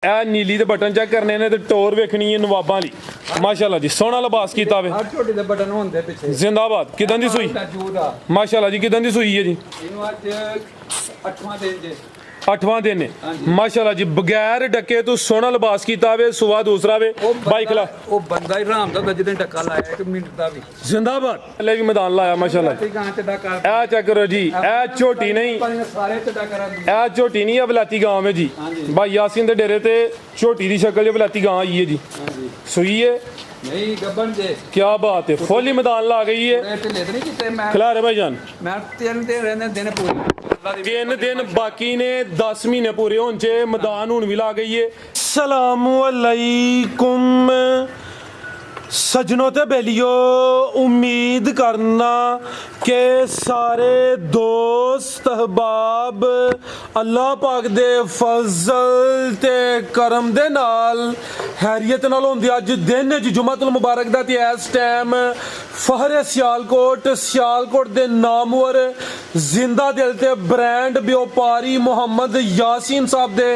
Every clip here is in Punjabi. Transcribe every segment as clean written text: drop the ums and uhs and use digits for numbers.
ਇਹ ਨੀਲੀ ਦੇ ਬਟਨ ਚੈੱਕ ਕਰਨੇ ਨੇ ਤੇ ਟੋਰ ਵੇਖਣੀ ਹੈ ਨਵਾਬਾਂ ਵਾਲੀ ਮਾਸ਼ਾਅੱਲਾ ਜੀ ਸੋਹਣਾ ਲਿਬਾਸ ਕੀਤਾ ਵੇ ਛੋਟੇ ਦੇ ਬਟਨ ਹੁੰਦੇ ਪਿੱਛੇ ਜ਼ਿੰਦਾਬਾਦ ਕਿਦਾਂ ਦੀ ਸੂਈ ਮਾਸ਼ਾਅੱਲਾ ਜੀ ਕਿਦਾਂ ਦੀ ਸੂਈ ਹੈ ਜੀ ਇਹਨੂੰ ਅੱਜ 8ਵਾਂ ਦਿਨ ਜੇ 8ਵਾਂ ਦਿਨ ਹੈ ਮਾਸ਼ਾਅੱਲਾ ਜੀ ਬਗੈਰ ਡੱਕੇ ਤੋਂ ਸੋਹਣਾ ਲਿਬਾਸ ਕੀਤਾ ਵੇ ਸੁਆ ਦੂਸਰਾ ਵੇ ਬਾਈ ਖਲਾ ਉਹ ਬੰਦਾ ਹੀ ਆਰਾਮ ਦਾ ਜਦੋਂ ਟੱਕਾ ਲਾਇਆ 1 ਮਿੰਟ ਦਾ ਵੀ ਜ਼ਿੰਦਾਬਾਦ ਲੈ ਵੀ ਮੈਦਾਨ ਲਾਇਆ ਮਾਸ਼ਾਅੱਲਾ ਗਾਂ ਚ ਡੱਕਾ ਇਹ ਚੈੱਕ ਕਰੋ ਜੀ ਇਹ ਝੋਟੀ ਨਹੀਂ ਸਾਰੇ ਚ ਡੱਕਾ ਇਹ ਝੋਟੀ ਨਹੀਂ ਆ ਬਲਾਤੀ ਗਾਂ ਹੈ ਜੀ ਬਾਈ ਯਾਸੀਨ ਦੇ ਡੇਰੇ ਤੇ ਝੋਟੀ ਦੀ ਸ਼ਕਲ ਜੇ ਬਲਾਤੀ ਗਾਂ ਆਈ ਹੈ ਜੀ ਸੂਈ ਹੈ ਨਹੀਂ ਗੱਬਣ ਜੇ ਕੀ ਬਾਤ ਹੈ ਫੁੱਲੀ ਮੈਦਾਨ ਲਾ ਗਈ ਹੈ ਢਿੱਲੇ ਤੇ ਨਹੀਂ ਕਿਤੇ ਮੈਂ ਖਿਲਾ ਰਹੇ ਭਾਈ ਜਾਨ ਮੈਂ 3 ਦਿਨ ਰਹਿੰਦੇ ਦਿਨ ਪੂਰੇ 3 ਦਿਨ ਬਾਕੀ ਨੇ 10 ਮਹੀਨੇ ਪੂਰੇ ਹੋਣ ਚ ਮੈਦਾਨ ਹੁਣ ਵੀ ਲਾ ਗਈ ਏ ਸਲਾਮੁ ਅਲੈकुम सजनों ते बेलियो उम्मीद करना कि सारे दोस्त अहबाब अल्लाह पाक दे फजल ते करम दे नाल हैरियत नाल होंदे अज दिन जुमातुल मुबारक दा ते इस टाइम फहरे सियालकोट दे नामवर जिंदा दिल ते ब्रांड व्यापारी मोहम्मद यासीन साहब दे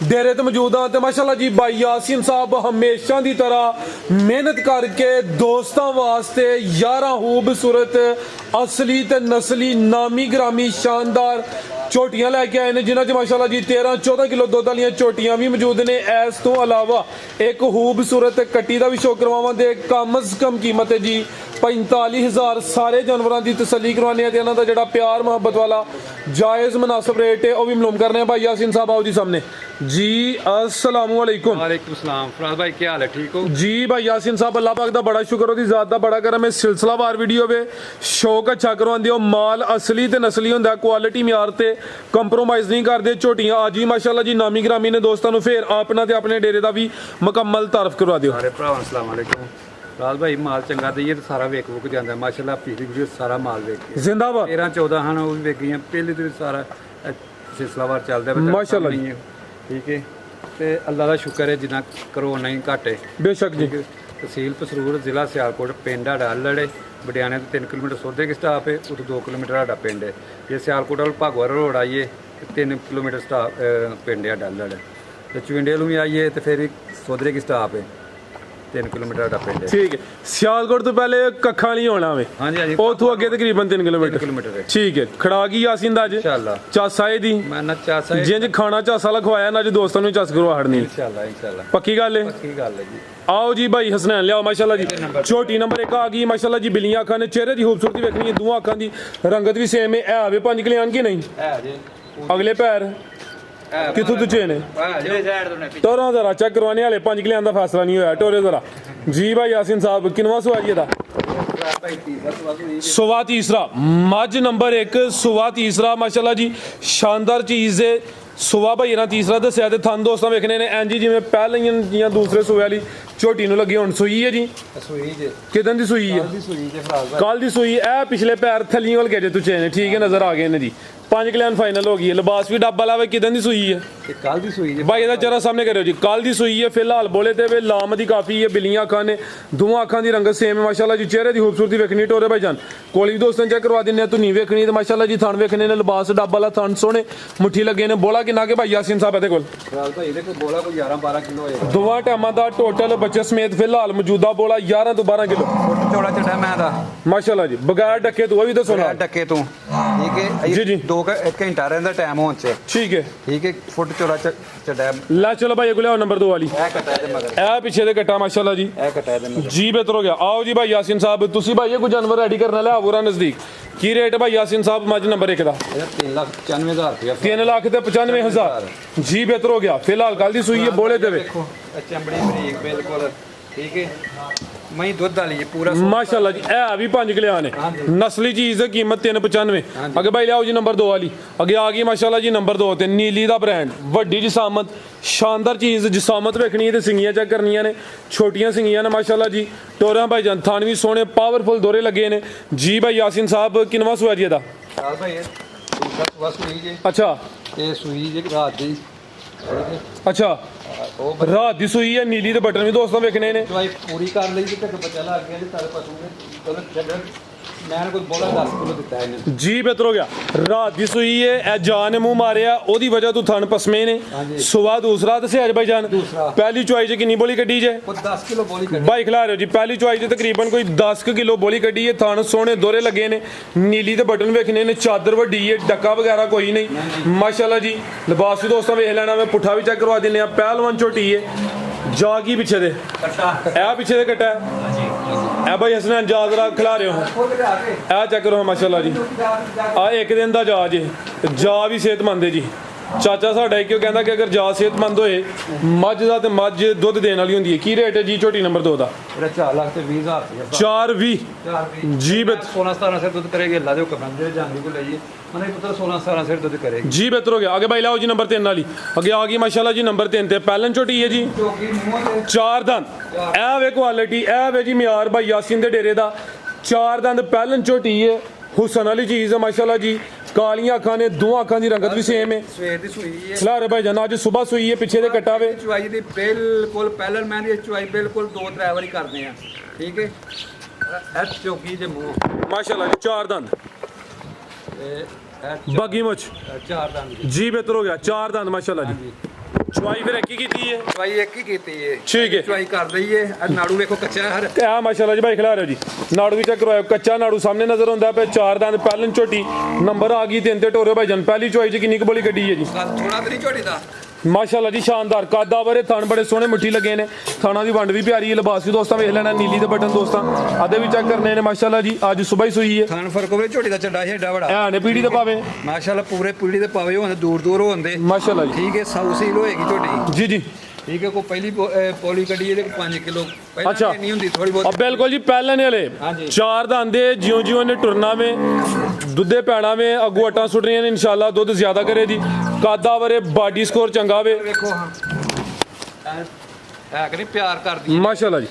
डेरे ते मौजूद हां ते माशाअल्लाह जी भाई यासीन साहब हमेशा दी तरह मेहनत करके दोस्तों वास्ते यारा खूबसूरत असली ते नस्ली नामी ग्रामी शानदार झोटियां लैके आए ने जिन्हां च माशाअल्लाह जी 13-14 किलो दुध वाली झोटियां भी मौजूद ने इस तो अलावा एक खूबसूरत कट्टी का भी शो करवावां दे कम अज कम कीमत है जी 45,000 सारे जानवरों की तसली करवाने ते इन्हां दा जिहड़ा प्यार मोहब्बत वाला जायज़ मुनासिब रेट है वह भी मालूम करने भाई यासीन साहब आओ जी सामने जी अस्सलाम वालेकुम वालेकुम सलाम फराज भाई क्या हाल है ठीक हो जी भाई यासीन साहब अल्लाह पाक दा बड़ा शुक्र ओदी ज़ात दा बड़ा करम है सिलसिलावार वीडियो वे शौक अच्छा करवांदे हो माल असली ते नस्ली हुंदा क्वालिटी म्यार ते कंप्रोमाइज़ नहीं करदे झोटियां अज ही माशाअल्लाह जी नामी ग्रामी ने दोस्तां नूं फिर अपना ते अपने डेरे दा भी मुकम्मल तारफ करवा दिओ सारे भरावां अस्सलाम वालेकुम राज भाई माल चंगा दईए तो सारा वेक वुक जाता माशाअल्लाह पिछली वीडियो सारा माल वेक के जिंदाबाद 13-14 ਹਨ ਉਹ ਵੀ ਵੇਖ ਗਈਆਂ ਪਹਿਲੇ ਤੇ ਸਾਰਾ ਸਿਲਸਿਲਾਵਾਰ ਚੱਲਦਾ ਬੱਚਾ ਮਾਸ਼ਾਅੱਲਾ ਠੀਕ ਹੈ ਤੇ ਅੱਲਾ ਦਾ ਸ਼ੁਕਰ ਹੈ ਜਿੰਨਾ ਕਰੋ ਨਹੀਂ ਘਾਟੇ बेशक जी ਤਹਿਸੀਲ ਪਸਰੂਰ ਜ਼ਿਲ੍ਹਾ ਸਿਆਲਕੋਟ ਪਿੰਡ ਸਾਡਾ ਲੜੇ ਬਡਿਆਣੇ ਤੋਂ 3 ਕਿਲੋਮੀਟਰ ਸੋਧੇ ਕੀ ਸਟਾਪ ਹੈ ਉਦੋਂ 2 ਕਿਲੋਮੀਟਰ ਸਾਡਾ ਪਿੰਡ ਹੈ ਜੇ ਸਿਆਲਕੋਟ ਵੱਲ ਭਾਗਵਾਰ ਰੋਡ ਆਈਏ ਤੇ 3 ਕਿਲੋਮੀਟਰ ਸਟਾਪ ਪਿੰਡ ਹੈ ਸਾਡਾ ਲੜੇ ਤੇ ਚੁੰਡੇ ਨੂੰ ਵੀ ਆਈਏ ਤੇ ਫਿਰ ਸੋਧਰੇ ਕੀ ਸਟਾਪ ਹੈ 3 ਕਿਲੋਮੀਟਰ ਦਾ ਪਿੰਡ ਹੈ ठीक है सियालकोट तो पहले कखा नहीं होना वे ਹਾਂਜੀ ਹਾਂਜੀ उथों अगे तकरीबन 3 किलोमीटर ਹੈ ठीक है खड़ा गई यासीन दा अज ਇਨਸ਼ਾਅੱਲਾ चासा दी ਮੈਂ ਨਾ ਚਾਸਾ जिंज खाना चासा लखवाया ना अज दोस्तों ਨੂੰ चस करवा हड़नी ਇਨਸ਼ਾਅੱਲਾ पक्की गल है ਕੀ ਗੱਲ ਹੈ ਜੀ आओ जी भाई हसनैन लियाओ माशाल्लाह जी छोटी नंबर 1 आ गई माशाल्लाह जी बिलियां अखां ने चेहरे दी खूबसूरती देखनी है दोवां अखां दी रंगत भी सेम है वे 5 किलियान की नहीं ਹੈ ਜੀ अगले पैर किथों तुझे ने ਜਿਹੜੇ ਸਾਈਡ ਤੋਂ ਨੇ टोरा जरा चेक करवाने वाले 5 किलियान दा फैसला नहीं होया टोरे जरा जी भाई यासीन साहब किनवा सुआई दा ਭਾਈ सुवा तीसरा मज नंबर 1 सुवा तीसरा माशाल्लाह जी शानदार चीज़ है सुवा भाई ना तीसरा दसिया ते थन दोस्तों वेखने ने एंजी जिवें पहले या दूसरे सुवे वाली झोटी नूं लगी हुण सूई है जी ਸੂਈ ਜੇ किदन दी सूई है ਦੀ ਸੂਈ ਜੇ ਫਰਾਜ਼ कल दी सूई ए पिछले पैर थलियों वाल गए तुझे ने ठीक है नजर आ गए ने जी 5 किलियन फाइनल हो गई है लिबास भी डब्बा लावे किदन दी सूई है ਤੇ ਕੱਲ ਦੀ ਸੂਈ ਜੇ भाई ਇਹਦਾ चेहरा सामने करो जी कल दी सूई है फिलहाल बोले ते वे लाम दी काफी है बिलियां अखां ने दोवां अखां दी रंगत सेम है माशाल्लाह जी चेहरे दी खूबसूरती वेखनी टोरे भाई जान कोली दोस्तों चेक करवा दिन्ने धुनी वेखनी ते माशाल्लाह जी थन वेखने ने लिबास डब्बा वाला थन सोने मुट्ठी लगे ने बोला किन्ना के भाई यासीन साहब ਇਹਦੇ ਕੋਲ ਫਰਾਜ਼ ਭਾਈ ਇਹਦੇ ਕੋਲ ਬੋਲਾ ਕੋਈ 11-12 ਕਿਲੋ ਹੋਏਗਾ दोवां टाइमां दा टोटल बच्चे समेत फिलहाल मौजूदा बोला 11 ਤੋਂ 12 किलो ਫੁੱਟ ਚੌੜਾ ਚੱਡਾ ਮੈਂ ਦਾ माशाल्लाह जी बगैर डके तो भी दसो ना ਟੱਕੇ ਤੋਂ ਠੀਕ ਹੈ ਜੀ, ਜੀ। 2 ਘੰਟਾ ਰਹਿੰਦਾ ਟਾਈਮ ਹੋਣ ਚ ठीक है ਠੀਕ ਹੈ ਫੁੱਟ ਚੌੜਾ ਚੱਡਾ ला चलो भाई अगले नंबर 2 वाली ਇਹ ਕਟਾ ਇਹਦੇ ਮਗਰ ए पीछे दे कट्टा माशाल्लाह जी ਇਹ ਕਟਾ ਇਹਦੇ ਮਗਰ जी बेहतर हो गया आओ जी भाई यासीन साहब तुसी भाई ये कोई जानवर रेडी करना ले पूरा नजदीक की रेट भाई यासीन साहब मज नंबर 1 दा ਇਹਦਾ 3,95,000 ਰੁਪਇਆ 3,95,000 जी बेहतर हो गया फिलहाल कल दी सूई है बोले देवे ਦੇਖੋ ਇਹ ਚਮੜੀ ਬਰੀਕ ਬਿਲਕੁਲ ਠੀਕ ਹੈ ਮੈਂ ਦੁੱਧ ਵਾਲੀ ਹੈ ਪੂਰਾ माशाल्लाह जी ए भी 5 किलो ने नस्ली चीज है कीमत 395 अगे भाई लियाओ जी नंबर 2 वाली अगे आ गई माशाल्लाह जी नंबर 2 ते नीली दा ब्रांड वड्डी जिसामत शानदार चीज जिसामत वेखनी है ते सिंगियां चेक करनियां ने छोटियां सिंगियां ने माशाल्लाह जी टोरा भाई जान थान भी सोने पावरफुल दोरे लगे ने जी भाई यासीन साहब किनवा सुआ जी दा ਸਾਲ ਭਾਈ ਇਹ ਦੂਸਰਾ ਸੁਆ ਸੂਈ ਜੇ अच्छा ਇਹ ਸੂਈ ਜੇ ਰਾਤ ਦੀ अच्छा ਉਹ रात दी सूई है नीली दे बटन भी दोस्तों वेखने ने ਦਵਾਈ ਪੂਰੀ ਕਰ ਲਈ ਤੇ ਤੱਕ ਬੱਚਾ ਲੱਗ ਗਿਆ ਤੇ ਸਾਰੇ ਪਸ਼ੂ ਦੇ ਦੋਨੋਂ ਛੱਡਣ ਮੈਂ ਕੋਈ ਬੋਲਾ 10 ਕਿਲੋ ਦਿੱਤਾ ਇਹਨੇ ਜੀ ਬਿਹਤਰ ਹੋ ਗਿਆ। ਰਾਤ ਦੀ ਸੂਈ ਹੈ, ਇਹ ਜਾਨ ਨੇ ਮੂੰਹ ਮਾਰਿਆ, ਉਹਦੀ ਵਜ੍ਹਾ ਤੋਂ ਥਣ ਪਸਮੇ ਨੇ। ਹਾਂਜੀ। ਸੁਬਾ ਦੂਸਰਾ ਦੱਸਿਆ ਜੀ ਭਾਈ ਜਾਨ। ਦੂਸਰਾ। ਪਹਿਲੀ ਚੁਆਈ 'ਚ ਕਿੰਨੀ ਬੋਲੀ ਕੱਢੀ ਜੇ? ਉਹ 10 ਕਿਲੋ ਬੋਲੀ ਕੱਢੀ ਬਾਈ ਖਿਲਾ ਰਹੇ ਹੋ ਜੀ। ਪਹਿਲੀ ਚੁਆਈ 'ਚ ਤਕਰੀਬਨ ਕੋਈ 10 ਕਿਲੋ ਬੋਲੀ ਕੱਢੀ ਹੈ। ਥਣ ਸੋਹਣੇ ਦੋਰੇ ਲੱਗੇ ਨੇ, ਨੀਲੀ ਤੇ ਬਟਨ ਵੇਖਣੇ ਨੇ, ਚਾਦਰ ਵੱਡੀ ਹੈ, ਡੱਕਾ ਵਗੈਰਾ ਕੋਈ ਨਹੀਂ ਮਾਸ਼ਾਅੱਲਾ ਜੀ। ਲਿਬਾਸ ਵੀ ਦੋਸਤਾਂ ਵੇਖ ਲੈਣਾ, ਮੈਂ ਪੁੱਠਾ ਵੀ ਚੈੱਕ ਕਰਵਾ ਦਿੰਨੇ ਆ। ਪਹਿਲਵਾਨ ਝੋਟੀ ਹੈ, ਜਾ ਕੀ ਪਿੱਛੇ ਦੇ ਕੱਟਾ ਇਹ ਪਿੱਛੇ ਦੇ ਕੱਟਾ ਇਹ ਭਾਈ ਹਸਨੈਨ ਜਾ ਜ਼ਰਾ ਖਿਲਾ ਰਹੇ ਹੋ। ਖੋਲ ਕੇ ਆ ਕੇ ਇਹ ਚੈੱਕ ਕਰੋ ਮਾਸ਼ਾਅੱਲਾ ਜੀ। ਆ ਇੱਕ ਦਿਨ ਦਾ ਜਾ ਜੇ, ਜਾ ਵੀ ਸਿਹਤਮੰਦ ਹੈ ਜੀ। ਚਾਚਾ ਸਾਡਾ ਕਿਉਂ ਕਹਿੰਦਾ ਕਿ ਅਗਰ ਜਾ ਸਿਹਤਮੰਦ ਹੋਏ, ਮੱਝ ਦਾ ਤੇ ਮੱਝ ਦੁੱਧ ਦੇਣ ਵਾਲੀ ਹੁੰਦੀ ਹੈ। ਕੀ ਰੇਟ ਹੈ ਜੀ ਝੋਟੀ ਨੰਬਰ 2 ਦਾ? ਇਹਦਾ 4 ਲੱਖ ਤੇ 20,000 ਰੁਪਏ 420 ਜੀ ਬਿਹਤਰ 16-17 ਸਿਰ ਦੁੱਧ ਕਰੇਗੀ। ਅੱਲਾ ਦੇ ਹੁਕਮ ਨਾਲ ਜਾਂਦੀ ਕੋ ਲਈਏ ਮਨੇ ਪੁੱਤਰ 16-17 ਸਿਰ ਦੁੱਧ ਕਰੇਗੀ ਜੀ ਬਿਹਤਰ ਹੋ ਗਿਆ। ਅੱਗੇ ਭਾਈ ਲਾਓ ਜੀ ਨੰਬਰ 3 ਵਾਲੀ। ਅੱਗੇ ਆ ਗਈ ਮਾਸ਼ਾਅੱਲਾ ਜੀ ਨੰਬਰ 3 ਤੇ ਪਹਿਲਨ ਝੋਟੀ ਹੈ ਜੀ, ਚੋਕੀ ਮੂੰਹ ਤੇ 4 ਦੰਦ। ਇਹ ਵੇ ਕੁਆਲਿਟੀ, ਇਹ ਵੇ ਜੀ ਮਿਆਰ ਭਾਈ ਯਾਸੀਨ ਦੇ ਡੇਰੇ ਦਾ। 4 ਦੰਦ ਪਹਿਲਨ ਝੋਟੀ ਹੈ, ਹੁਸਨ ਵਾਲੀ ਚੀਜ਼ ਹੈ ਮਾਸ਼ਾਅੱਲਾ ਜੀ। ਕਾਲੀਆਂ ਅੱਖਾਂ ਨੇ, ਦੋ ਅੱਖਾਂ ਦੀ ਰੰਗਤ ਵੀ ਸੇਮ ਹੈ। ਸਵੇਰ ਦੀ ਸੂਈ ਹੈ ਲਾ ਰਹੇ ਭਾਈ ਜਾਨ, ਅੱਜ ਸਵੇਰ ਸੂਈ ਹੈ, ਪਿੱਛੇ ਦੇ ਕੱਟਾ ਵੇ। ਚੁਆਈ ਦੀ ਬਿਲਕੁਲ ਪਹਿਲਨ ਮੈਂ ਦੀ ਚੁਆਈ ਬਿਲਕੁਲ 2-3 ਵਾਰੀ ਕਰਦੇ ਆ, ਠੀਕ ਹੈ। ਇਹ ਚੋਕੀ ਦੇ ਮੂੰਹ ਮਾਸ਼ਾਅੱਲਾ ਜੀ 4 ਦੰਦ ਇਹ ਬਾਗੀ ਮੁੱਛ 4 ਦੰਦ ਦੀ ਜੀ ਬਿਹਤਰ ਹੋ ਗਿਆ। 4 ਦੰਦ ਮਾਸ਼ਾਅੱਲਾ ਜੀ। ਚੁਆਈ ਫਿਰ ਇੱਕ ਹੀ ਕੀਤੀ ਹੈ। ਚੁਆਈ ਇੱਕ ਹੀ ਕੀਤੀ ਹੈ, ਠੀਕ ਹੈ। ਚੁਆਈ ਕਰ ਦਈਏ। ਇਹ ਨਾੜੂ ਵੇਖੋ ਕੱਚਾ ਹੈ ਹਰ ਆ ਮਾਸ਼ਾਅੱਲਾ ਜੀ ਭਾਈ ਖਿਲਾ ਰਹੇ ਹੋ ਜੀ। ਨਾੜੂ ਵੀ ਚੈੱਕ ਕਰਵਾਓ, ਕੱਚਾ ਨਾੜੂ ਸਾਹਮਣੇ ਨਜ਼ਰ ਆਉਂਦਾ ਪਿਆ। 4 ਦੰਦ ਪਹਿਲਨ ਝੋਟੀ ਨੰਬਰ ਆ ਗਈ 3 ਤੇ ਟੋਰੇ ਭਾਈ ਜਾਨ। ਪਹਿਲੀ ਚੁਆਈ 'ਚ ਕਿੰਨੀ ਕੁ ਬੋਲੀ ਕੱਢੀ ਹੈ ਜੀ? ਥੋੜਾ ਤੇ ਨਹੀਂ ਝੋਟੀ ਦਾ ਮਾਸ਼ਾਅੱਲਾ ਜੀ ਸ਼ਾਨਦਾਰ ਕਾਦਾ ਵਰੇ ਥਣ ਬੜੇ ਸੋਹਣੇ ਮੁੱਠੀ ਲੱਗੇ ਨੇ। ਥਾਣਾ ਦੀ ਵੰਡ ਵੀ ਪਿਆਰੀ ਹੈ। ਲਿਬਾਸ ਵੀ ਦੋਸਤਾਂ ਵੇਖ ਲੈਣਾ, ਨੀਲੀ ਦੇ ਬਟਨ ਦੋਸਤਾਂ ਆਦੇ ਵੀ ਚੈੱਕ ਕਰਨੇ ਨੇ ਮਾਸ਼ਾਅੱਲਾ ਜੀ। ਅੱਜ ਸਵੇਰ ਹੀ ਸੂਈ ਹੈ। ਖਾਨ ਫਰਕ ਹੋਵੇ ਝੋਟੀ ਦਾ ਚੱਡਾ ਏਡਾ ਬੜਾ ਐ ਨੇ ਪੀੜੀ ਦੇ ਪਾਵੇ ਮਾਸ਼ਾਅੱਲਾ ਪੂਰੇ ਪੀੜੀ ਦੇ ਪਾਵੇ ਹੁੰਦੇ ਦੂਰ ਦੂਰ ਹੁੰਦੇ ਮਾਸ਼ਾਅੱਲਾ ਜੀ। ਠੀਕ ਹੈ। ਸਾਊ ਸੀਲ ਹੋਏਗੀ ਝੋਟੀ, ਜੀ ਜੀ ਠੀਕ ਹੈ। ਕੋ ਪਹਿਲੀ ਪੋਲੀ ਕੱਢੀ ਇਹਦੇ 5 ਕਿਲੋ ਪਹਿਲਾਂ ਅੱਛਾ। ਨਹੀਂ ਹੁੰਦੀ ਥੋੜੀ ਬਹੁਤ अब बिल्कुल जी पहले ने वाले ਹਾਂਜੀ। 4 दांदे जियो जियो ने टुरना में दुद्धे पैना में अगू अट्टा सुट रही ने इंशाल्लाह दुध ज्यादा करे जी। कादा वरे बॉडी स्कोर चंगा वे ਵੇਖੋ ਹਾਂ ਹੈ ਕਿ ਨਹੀਂ ਪਿਆਰ ਕਰਦੀ माशाल्लाह जी।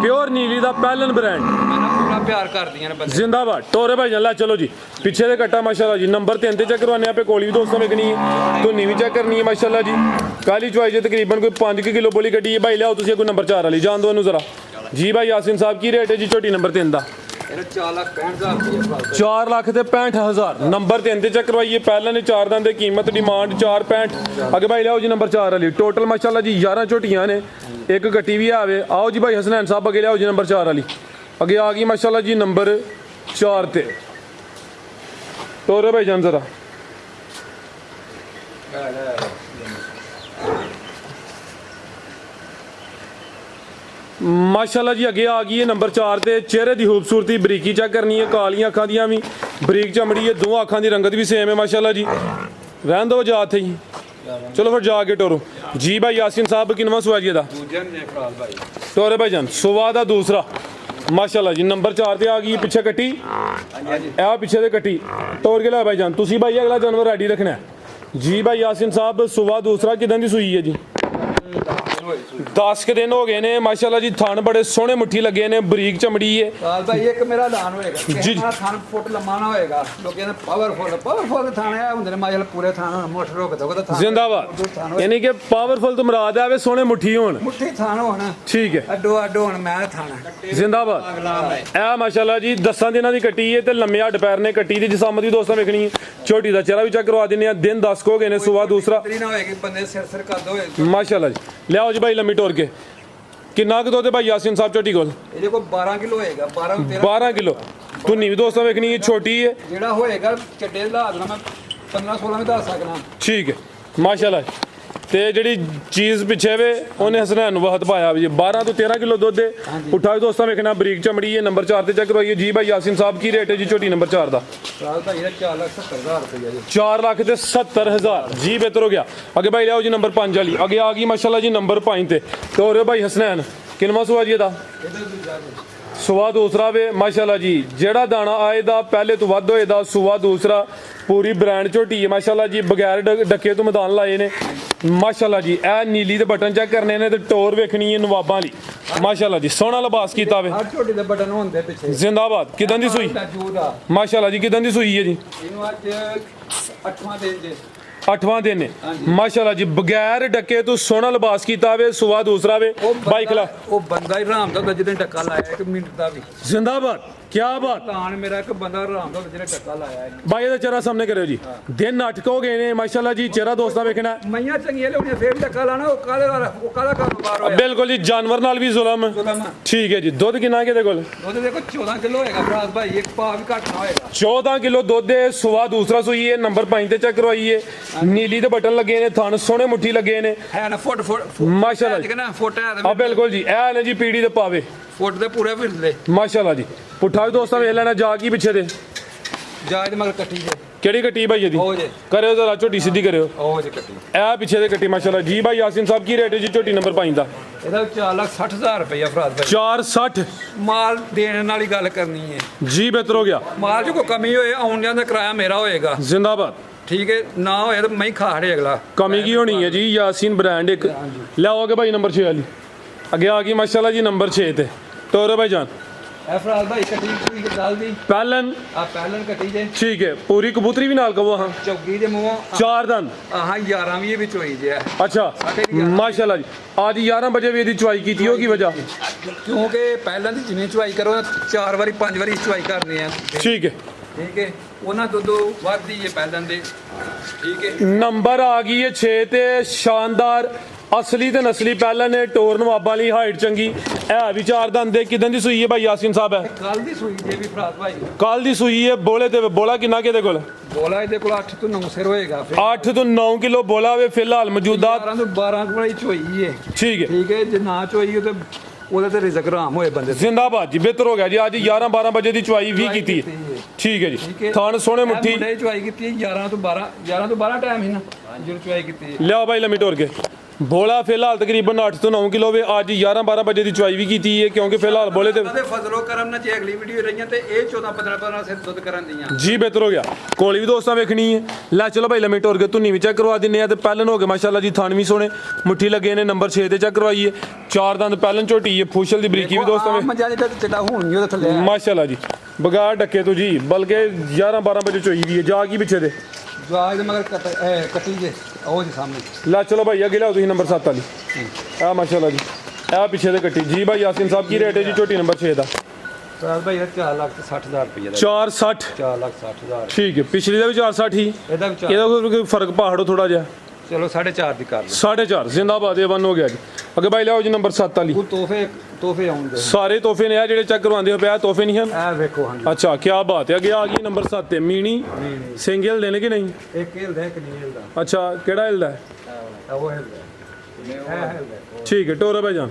प्योर नीली दा पहलन ब्रांड ਮੈਂ ਨਾ ਪੂਰਾ ਪਿਆਰ ਕਰਦੀਆਂ ਨੇ ਬੰਦੇ जिंदाबाद टोरे भाई जल्ला चलो जी। पीछे दे कट्टा माशाल्लाह जी नंबर 3 ते चेक करवाने पे कोली भी दोस्तों वेखनी है तो नीवी चेक करनी है माशाल्लाह जी। काली चुआई जे तकरीबन कोई 5 किलो बोली कड्डी है भाई लियाओ तुसी कोई नंबर 4 वाली जान दो इनू जरा जी। भाई यासीन साहब की रेट है जी छोटी नंबर 3 दा? ਇਹਦਾ 4,65,000 ਰੁਪਏ 4 ਲੱਖ ਤੇ 65,000 ਨੰਬਰ 3 ਤੇ ਚੈੱਕ ਕਰਵਾਈਏ। ਪਹਿਲਾਂ ਨੇ 4 ਦੰਦ ਦੀ ਕੀਮਤ ਡਿਮਾਂਡ 465। ਅੱਗੇ ਭਾਈ ਲਿਆਓ ਜੀ ਨੰਬਰ 4 ਵਾਲੀ। ਟੋਟਲ ਮਾਸ਼ਾਅੱਲਾ ਜੀ 11 ਝੋਟੀਆਂ ਨੇ, ਇੱਕ ਗੱਟੀ ਵੀ ਆਵੇ। ਆਓ ਜੀ ਭਾਈ ਹਸਨੈਨ ਸਾਹਿਬ ਅੱਗੇ ਲਿਆਓ ਜੀ ਨੰਬਰ 4 ਵਾਲੀ। ਅੱਗੇ ਆ ਗਈ ਮਾਸ਼ਾਅੱਲਾ ਜੀ ਨੰਬਰ 4 ਤੇ ਤੋਰੇ ਭਾਈ ਜਾਨ ਜ਼ਰਾ ਮਾਸ਼ਾਅੱਲਾ ਜੀ। ਅੱਗੇ ਆ ਗਈ ਹੈ ਨੰਬਰ 4 ਤੇ। ਚਿਹਰੇ ਦੀ ਖੂਬਸੂਰਤੀ ਬਰੀਕੀ ਚੈੱਕ ਕਰਨੀ ਹੈ। ਕਾਲੀਆਂ ਅੱਖਾਂ ਦੀਆਂ ਵੀ ਬਰੀਕ ਚਮੜੀ ਹੈ, ਦੋ ਅੱਖਾਂ ਦੀ ਰੰਗਤ ਵੀ ਸੇਮ ਹੈ ਮਾਸ਼ਾਅੱਲਾ ਜੀ। ਰਹਿਣ ਦੋ ਜਾ ਇੱਥੇ ਹੀ, ਚਲੋ ਫਿਰ ਜਾ ਕੇ ਟੋਰੋ ਜੀ। ਭਾਈ यासीन साहब किनवा सुआ जी दा ਦੂਜੇ ਨੇ ਫਰਾਲ ਭਾਈ टोरे भाई जान सुबह दा दूसरा माशाल्लाह जी। नंबर 4 ਤੇ ਆ ਗਈ ਪਿੱਛੇ ਕੱਟੀ, ਇਹ ਪਿੱਛੇ ਦੇ ਕੱਟੀ ਤੋਰ ਕੇ ਲੈ ਭਾਈ ਜਾਨ। ਤੁਸੀਂ ਭਾਈ ਅਗਲਾ ਜਾਨਵਰ ਰੈਡੀ ਰੱਖਣਾ ਹੈ ਜੀ। ਭਾਈ यासीन साहब सुबह दूसरा ਕਿਦਾਂ ਦੀ ਸੂਈ ਹੈ ਜੀ? 10 ਕੇ ਦਿਨ ਹੋ ਗਏ ਨੇ ਮਾਸ਼ਾਅੱਲਾ ਜੀ। ਥਣ ਬੜੇ ਸੋਹਣੇ ਮੁੱਠੀ ਲੱਗੇ ਨੇ, ਬਰੀਕ ਚਮੜੀ ਹੈ ਫਰਾਲ ਭਾਈ ਇੱਕ ਮੇਰਾ ਐਲਾਨ ਹੋਏਗਾ ਜੀ। ਕਿ ਮੇਰਾ ਥਾਨ ਫੁੱਟ ਲੰਮਾ ਨਾ ਹੋਏਗਾ। ਲੋਕਾਂ ਨੇ ਪਾਵਰਫੁੱਲ ਥਾਨ ਆ ਹੁੰਦੇ ਨੇ ਮਾਸ਼ਾਅੱਲਾ ਪੂਰੇ ਥਾਨ ਮੋਟਰ ਰੋਕ ਦੋ ਥਾਨ जिंदाबाद यानी कि पावरफुल तो मुराद है वे सोने मुट्ठी होन ਮੁੱਠੀ ਥਾਨ ਹੋਣਾ ठीक है ਅੱਡੋ ਅੱਡੋ ਹੁਣ ਮੈਂ ਥਾਨ जिंदाबाद। ए माशाल्लाह जी 10 ਦਿਨਾਂ ਦੀ ਕੱਟੀ ਹੈ ਤੇ ਲੰਮੇ ਹੱਡ ਪੈਰ ਨੇ। ਕੱਟੀ ਦੀ ਜਿਸਾਮਤ ਵੀ ਦੋਸਤਾਂ ਵੇਖਣੀ ਹੈ। ਛੋਟੀ ਦਾ ਚਿਹਰਾ ਵੀ ਚੈੱਕ ਕਰਵਾ ਦਿੰਨੇ ਆ। ਦਿਨ 10 ਹੋ ਗਏ ਨੇ। ਸੁਬਹ दूसरा ਤਰੀ ਨਾ ਹੋਏਗੀ ਬੰਦੇ ਸਿਰ ਕੱਦ ਹੋਏ माशाल्लाह जी। लियाओ जी भाई लम्मी टोर के किन्ना क दुध है भाई यासीन साहब झोटी कोल? ਇਹਦੇ ਕੋਲ 12 ਕਿਲੋ ਹੋਏਗਾ 12 12 किलो ਧੁੰਨੀ ਵੀ ਦੋਸਤਾਂ ਵੇਖਣੀ ਹੈ। ਛੋਟੀ ਹੈ ਜਿਹੜਾ ਹੋਏਗਾ ਚੱਡੇ ਦਾ ਹਾਜ਼ਰ ਮੈਂ 15-16 ਵੀ ਦੱਸ ਸਕਣਾ ठीक है माशाल्लाह। ਤੇ ਜਿਹੜੀ ਚੀਜ਼ ਪਿੱਛੇ ਵੇ ਉਹਨੇ ਹਸਨੈਨ ਨੂੰ ਬਹੁਤ ਪਾਇਆ ਵੀ 12 ਤੋਂ 13 ਕਿਲੋ ਦੁੱਧ ਦੇ ਉਠਾ ਵੀ ਦੋਸਤਾਂ ਵੇਖਣਾ। ਬਰੀਕ ਚਮੜੀ ਹੈ। ਨੰਬਰ 4 ਤੇ ਚੈੱਕ ਕਰਵਾਈਏ ਜੀ। ਭਾਈ यासीन साहब ਕੀ ਰੇਟ ਹੈ ਜੀ ਛੋਟੀ ਨੰਬਰ 4 ਦਾ? ਫਰਾਲ ਭਾਈ ਦਾ 4,70,000 ਰੁਪਏ ਜੀ 4 ਲੱਖ ਤੇ 70,000 ਜੀ। ਬਿਹਤਰ ਹੋ ਗਿਆ। ਅੱਗੇ ਭਾਈ ਲਿਆਓ ਜੀ ਨੰਬਰ 5 ਵਾਲੀ। ਅੱਗੇ ਆ ਗਈ ਮਾਸ਼ਾਅੱਲਾ ਜੀ ਨੰਬਰ 5 ਤੇ ਤੋਰੇ ਭਾਈ ਹਸਨੈਨ ਕਿਨਵਾ ਸੁਆ ਜੀ ਦਾ? ਇਹਦਾ ਦੂਜਾ ਸੁਆ ਦੂਸਰਾ ਵੇ ਮਾਸ਼ਾਅੱਲਾ ਜੀ। ਜਿਹੜਾ ਦਾਣਾ ਆਏ ਦਾ ਪਹਿਲੇ ਤੋਂ ਵੱਧ ਹੋਏ ਦਾ ਸੁਆ ਦੂਸਰਾ ਪੂਰੀ ਬ੍ਰਾਂਡ ਝੋਟੀ ਹੈ ਮਾਸ਼ਾਅੱਲਾ ਜੀ। ਬਗੈਰ ਡੱਕੇ ਤੋਂ ਮੈਦਾਨ ਲਾਏ ਨੇ ਮਾਸ਼ਾਅੱਲਾ ਜੀ। ਇਹ ਨੀਲੀ ਦੇ ਬਟਨ ਚੈੱਕ ਕਰਨੇ ਨੇ ਤੇ ਟੋਰ ਵੇਖਣੀ ਹੈ ਨਵਾਬਾਂ ਲਈ ਮਾਸ਼ਾਅੱਲਾ ਜੀ। ਸੋਹਣਾ ਲਿਬਾਸ ਕੀਤਾ ਵੇ ਹਰ ਛੋਟੀ ਦੇ ਬਟਨ ਹੁੰਦੇ ਪਿੱਛੇ ਜ਼ਿੰਦਾਬਾਦ। ਕਿਦਾਂ ਦੀ ਸੂਈ ਜੂ ਦਾ ਮਾਸ਼ਾਅੱਲਾ ਜੀ? ਕਿਦਾਂ ਦੀ ਸੂਈ ਹੈ ਜੀ? ਇਹਨੂੰ ਅੱਜ 8ਵਾਂ ਦਿਨ ਜੇ 8ਵਾਂ ਦਿਨ ਹੈ ਮਾਸ਼ਾਅੱਲਾ ਜੀ। ਬਗੈਰ ਡੱਕੇ ਤੋਂ ਸੋਹਣਾ ਲਿਬਾਸ ਕੀਤਾ ਵੇ। ਸੁਆ ਦੂਸਰਾ ਵੇ ਬਾਈ ਖਲਾ ਉਹ ਬੰਦਾ ਹੀ ਰਾਮ ਦਾ ਜਿਹਦੇ ਟੱਕਾ ਲਾਇਆ 1 ਮਿੰਟ ਦਾ ਵੀ ਜ਼ਿੰਦਾਬਾਦ। ਕੀ ਬਾਤ ਲਾਣ ਮੇਰਾ ਇੱਕ ਬੰਦਾ ਆਰਾਮ ਦਾ ਜਿਹੜਾ ਟੱਕਾ ਲਾਇਆ ਇਹਨੇ। ਬਾਈ ਇਹਦਾ ਚਿਹਰਾ ਸਾਹਮਣੇ ਕਰਿਓ ਜੀ ਦਿਨ 8 ਹੋ ਗਏ ਨੇ ਮਾਸ਼ਾਅੱਲਾ ਜੀ ਚਿਹਰਾ ਦੋਸਤਾਂ ਵੇਖਣਾ ਮਈਆਂ ਚੰਗੀਆਂ ਲਿਆਉਣੀਆਂ ਫੇਰ ਵੀ ਟੱਕਾ ਲਾਣਾ ਉਹ ਕਾਹਦਾ ਕਾਰੋਬਾਰ ਹੋਇਆ ਬਿਲਕੁਲ ਜੀ ਜਾਨਵਰ ਨਾਲ ਵੀ ਜ਼ੁਲਮ ਜ਼ੁਲਮ। ਠੀਕ ਹੈ ਜੀ ਦੁੱਧ ਕਿੰਨਾ ਕਿਹਦੇ ਕੋਲ ਦੁੱਧ ਦੇਖੋ 14 ਕਿਲੋ ਹੋਏਗਾ ਫਰਾਜ਼ ਭਾਈ ਇੱਕ ਪਾ ਵੀ ਘੱਟ ਨਾ ਹੋਏਗਾ 14 ਕਿਲੋ ਦੁੱਧ ਹੈ ਸੁਆ ਦੂਸਰਾ ਸੂਈ ਹੈ ਨੰਬਰ 5 ਤੇ ਚੈੱਕ ਕਰਵਾਈਏ ਨੀਲੀ ਦੇ ਬਟਨ ਲੱਗੇ ਨੇ ਥਣ ਸੋਹਣੇ ਮੁੱਠੀ ਲੱਗੇ ਨੇ ਹੈ ਨਾ ਫੁੱਟ ਮਾਸ਼ਾਅੱਲਾ ਜੀ ਨਾ ਫੁੱਟ ਹੈ ਆ ਬਿਲਕੁਲ ਜੀ ਇਹ ਨੇ ਜੀ ਪੀੜੀ ਦੇ ਪਾਵੇ ਫੁੱਟ ਦੇ ਪੂਰੇ ਫਿਰਦੇ ਮਾਸ਼ਾਅੱਲਾ ਜੀ ਪੁੱਠਾ ਵੀ ਦੋਸਤਾਂ ਵੇਖ ਲੈਣਾ ਜਾ ਕੀ ਪਿੱਛੇ ਦੇ ਜਾਇ ਦੇ ਮਗਰ ਕੱਟੀ ਜੇ ਕਿਹੜੀ ਕੱਟੀ ਭਾਈ ਇਹਦੀ ਉਹ ਜੇ ਕਰਿਓ ਜ਼ਰਾ ਝੋਟੀ ਸਿੱਧੀ ਕਰਿਓ ਉਹ ਜੇ ਕੱਟੀ ਇਹ ਪਿੱਛੇ ਦੇ ਕੱਟੀ ਮਾਸ਼ਾਅੱਲਾ ਜੀ ਭਾਈ ਯਾਸੀਨ ਸਾਹਿਬ ਕੀ ਰੇਟ ਹੈ ਜੀ ਝੋਟੀ ਨੰਬਰ 5 ਦਾ ਇਹਦਾ 4,60,000 ਰੁਪਇਆ ਫਰਾਜ਼ ਭਾਈ 460 ਮਾਲ ਦੇਣ ਵਾਲੀ ਗੱਲ ਕਰਨੀ ਹੈ ਜੀ ਬਿਹਤਰ ਹੋ ਗਿਆ ਮਾਲ 'ਚ ਕੋਈ ਕਮੀ ਹੋਏ ਆਉਣ ਜਾਣ ਦਾ ਕਿਰਾਇਆ ਮੇਰਾ ਹੋਏਗਾ ਜ਼ਿੰਦਾਬਾਦ ਠੀਕ ਹੈ ਨਾ ਹੋਇਆ ਤਾਂ ਮੈਂ ਹੀ ਖਾੜੇ ਅਗਲਾ ਕਮੀ ਕੀ ਹੋਣੀ ਹੈ ਜੀ ਯਾਸੀਨ ਬ੍ਰਾਂਡ ਇੱਕ ਲਿਆਓਗੇ ਭਾਈ ਨੰਬਰ 6 ਵਾਲੀ ਅੱਗੇ ਆ ਗਈ ਮਾਸ਼ਾਅੱਲਾ ਜੀ ਨੰਬਰ 6 ਤੇ ਟੋਰੇ ਭਾਈ ਜਾਨ ਇਹ ਫਰਾਜ਼ ਭਾਈ ਕੱਟੀ ਪੂਰੀ ਗੱਲ ਦੀ ਪਹਿਲਨ ਆ ਪਹਿਲਨ ਕੱਟੀ ਜੇ ਠੀਕ ਹੈ ਪੂਰੀ ਕਬੂਤਰੀ ਵੀ ਨਾਲ ਕਹੋ ਹਾਂ ਚੌਗੀ ਦੇ ਮੂੰਹੋਂ ਚਾਰ ਦੰਦ ਆਹਾਂ 11 ਵੀ ਇਹ ਵਿੱਚ ਹੋਈ ਜੇ ਅੱਛਾ ਮਾਸ਼ਾਅੱਲਾ ਜੀ ਅੱਜ 11 ਵਜੇ ਵੀ ਇਹਦੀ ਚੁਆਈ ਕੀਤੀ ਹੋ ਕੀ ਵਜ੍ਹਾ ਕਿਉਂਕਿ ਪਹਿਲਾਂ ਦੀ ਜਿਵੇਂ ਚੁਆਈ ਕਰੋ 4 ਵਾਰੀ 5 ਵਾਰੀ ਚੁਆਈ ਕਰਨੀ ਆ ਠੀਕ ਹੈ ਠੀਕ ਹੈ ਉਹਨਾਂ ਦੁੱਧੋਂ ਵੱਧਦੀ ਹੈ ਪਹਿਲਾਂ ਦੇ ਠੀਕ ਹੈ ਨੰਬਰ ਆ ਗਈ ਹੈ 6 ਤੇ ਸ਼ਾਨਦਾਰ ਅਸਲੀ ਤੇ ਨਸਲੀ ਪਹਿਲਾਂ ਨੇ ਟੋਰ ਨਵਾਬਾਂ ਵਾਲੀ ਹਾਈਟ ਚੰਗੀ ਹੈ ਵੀ ਚਾਰ ਦੰਦ ਦੇ ਕਿਦਾਂ ਦੀ ਸੂਈ ਹੈ ਭਾਈ ਯਾਸੀਨ ਸਾਹਿਬ ਹੈ ਕੱਲ ਦੀ ਸੂਈ ਜੇ ਵੀ ਫਰਾਜ਼ ਭਾਈ ਕੱਲ ਦੀ ਸੂਈ ਹੈ ਬੋਲੇ ਤੇ ਬੋਲਾ ਕਿੰਨਾ ਕਿਹਦੇ ਕੋਲ ਬੋਲਾ ਇਹਦੇ ਕੋਲ 8 ਤੋਂ 9 ਸਿਰ ਹੋਏਗਾ ਫਿਰ 8 ਤੋਂ 9 ਕਿਲੋ ਬੋਲਾ ਵੇ ਫਿਲਹਾਲ ਮੌਜੂਦਾ 12 ਤੋਂ 12 ਵਾਲੀ ਚੋਈ ਹੈ ਠੀਕ ਹੈ ਠੀਕ ਹੈ ਜੇ ਨਾ ਚੋਈ ਤੇ ਉਹਦੇ ਤੇ ਰਿਜ਼ਕ ਹਰਾਮ ਹੋਏ ਬੰਦੇ ਦੇ ਜ਼ਿੰਦਾਬਾਦ ਜੀ ਬਿਹਤਰ ਹੋ ਗਿਆ ਜੀ ਅੱਜ 11 12 ਵਜੇ ਦੀ ਚੁਆਈ ਵੀ ਕੀਤੀ ਹੈ ਠੀਕ ਹੈ ਜੀ ਥਾਣ ਸੋਹਣੇ ਮੁੱਠੀ ਮੁੰਡੇ ਚੁਆਈ ਕੀਤੀ ਹੈ 11 ਤੋਂ 12 ਟਾਈਮ ਹੀ ਨਾ ਜਦੋਂ ਚੁਆਈ ਕੀਤੀ ਹੈ ਲਿਆਓ ਭਾਈ ਲੰਮੀ ਟੋਰ ਕੇ ਬੋਲਾ ਫਿਲਹਾਲ ਤਕਰੀਬਨ 8 ਤੋਂ 9 ਕਿਲੋ ਵੇ ਅੱਜ 11 12 ਵਜੇ ਦੀ ਚੁਆਈ ਵੀ ਕੀਤੀ ਹੈ ਕਿਉਂਕਿ ਫਿਲਹਾਲ ਬੋਲੇ ਤੇ ਉਹਦੇ ਫਜ਼ਲੋ ਕਰਮ ਨਾਲ ਜੇ ਅਗਲੀ ਵੀਡੀਓ ਰਹੀਆਂ ਤੇ ਇਹ 14 15 ਸਿਰ ਦੁੱਧ ਕਰਨ ਦੀਆਂ ਜੀ ਬਿਹਤਰ ਹੋ ਗਿਆ ਕੋਲੀ ਵੀ ਦੋਸਤਾਂ ਵੇਖਣੀ ਹੈ ਲੈ ਚਲੋ ਭਾਈ ਲੰਮੀ ਟੋਰ ਕੇ ਧੁੰਨੀ ਵੀ ਚੈੱਕ ਕਰਵਾ ਦਿੰਨੇ ਆ ਤੇ ਪਹਿਲਨ ਹੋ ਗਏ ਮਾਸ਼ਾਅੱਲਾ ਜੀ ਥਣ ਵੀ ਸੋਹਣੇ ਮੁੱਠੀ ਲੱਗੇ ਨੇ ਨੰਬਰ 6 ਤੇ ਚੈੱਕ ਕਰਵਾਈਏ ਚਾਰ ਦੰਦ ਪਹਿਲਨ ਝੋਟੀ ਹੈ ਫੂਸ਼ਲ ਦੀ ਬਰੀਕੀ ਵੀ ਦੋਸਤਾਂ ਵੇ ਮੱਝਾਂ ਜਿਹੜਾ ਚੱਡਾ ਹੁਣ ਨਹੀਂ ਉਹਦੇ ਥੱਲੇ ਮਾਸ਼ਾਅੱਲਾ ਜੀ ਬਗਾੜ ਡੱਕੇ ਤੋਂ ਜੀ ਬਲਕਿ 11 12 ਵਜੇ ਚੋਈ ਵੀ ਹੈ ਜਾ ਕੀ ਪਿੱਛੇ ਦੇ ਜਵਾਜ ਦੇ ਮਗਰ ਕੱਟੀ ਜੇ ਉਹ ਜੀ ਸਾਹਮਣੇ ਲੈ ਚਲੋ ਭਾਈ ਅੱਗੇ ਲਿਆਓ ਤੁਸੀਂ ਨੰਬਰ 7 ਵਾਲੀ ਆ ਮਾਸ਼ਾਅੱਲਾ ਜੀ ਆ ਪਿੱਛੇ ਦੇ ਕੱਟੀ ਜੀ ਭਾਈ ਯਾਸੀਨ ਸਾਹਿਬ ਕੀ ਰੇਟ ਹੈ ਜੀ ਝੋਟੀ ਨੰਬਰ 6 ਦਾ ਫਰਾਜ਼ ਭਾਈ ਇਹਦਾ 4,60,000 ਰੁਪਏ ਦਾ 460 4,60,000 ਠੀਕ ਹੈ ਪਿਛਲੀ ਦਾ ਵੀ 460 ਹੀ ਇਹਦਾ ਵੀ ਇਹਦਾ ਕੋਈ ਫਰਕ ਪਹਾੜੋ ਥੋੜਾ ਜਿਹਾ ਚਲੋ 4.5 ਦੀ ਕਰ ਲਓ 4.5 ਜ਼ਿੰਦਾਬਾਦ ਇਹ ਬੰਨ ਹੋ ਗਿਆ ਜੀ ਅੱਗੇ ਭਾਈ ਲਿਆਓ ਜੀ ਨੰਬਰ 7 ਵਾਲੀ ਉਹ ਤੋਹਫੇ ਆਉਂਦੇ ਸਾਰੇ ਤੋਹਫੇ ਨੇ ਆ ਜਿਹੜੇ ਚੈੱਕ ਕਰਵਾਉਂਦੇ ਹੋ ਪਿਆ ਤੋਹਫੇ ਨਹੀਂ ਹਨ ਇਹ ਵੇਖੋ ਹਾਂ ਅੱਛਾ ਕੀ ਬਾਤ ਹੈ ਅੱਗੇ ਆ ਗਈ ਨੰਬਰ 7 ਤੇ ਮੀਣੀ ਸਿੰਗਲ ਦੇਣੇ ਕਿ ਨਹੀਂ ਇੱਕ ਹਿਲਦਾ ਇੱਕ ਨਹੀਂ ਹਿਲਦਾ ਅੱਛਾ ਕਿਹੜਾ ਹਿਲਦਾ ਹੈ ਉਹ ਹਿਲਦਾ ਇਹ ਹਿਲਦਾ ਠੀਕ ਹੈ ਟੋਰਾ ਭਾਈ ਜਾਨ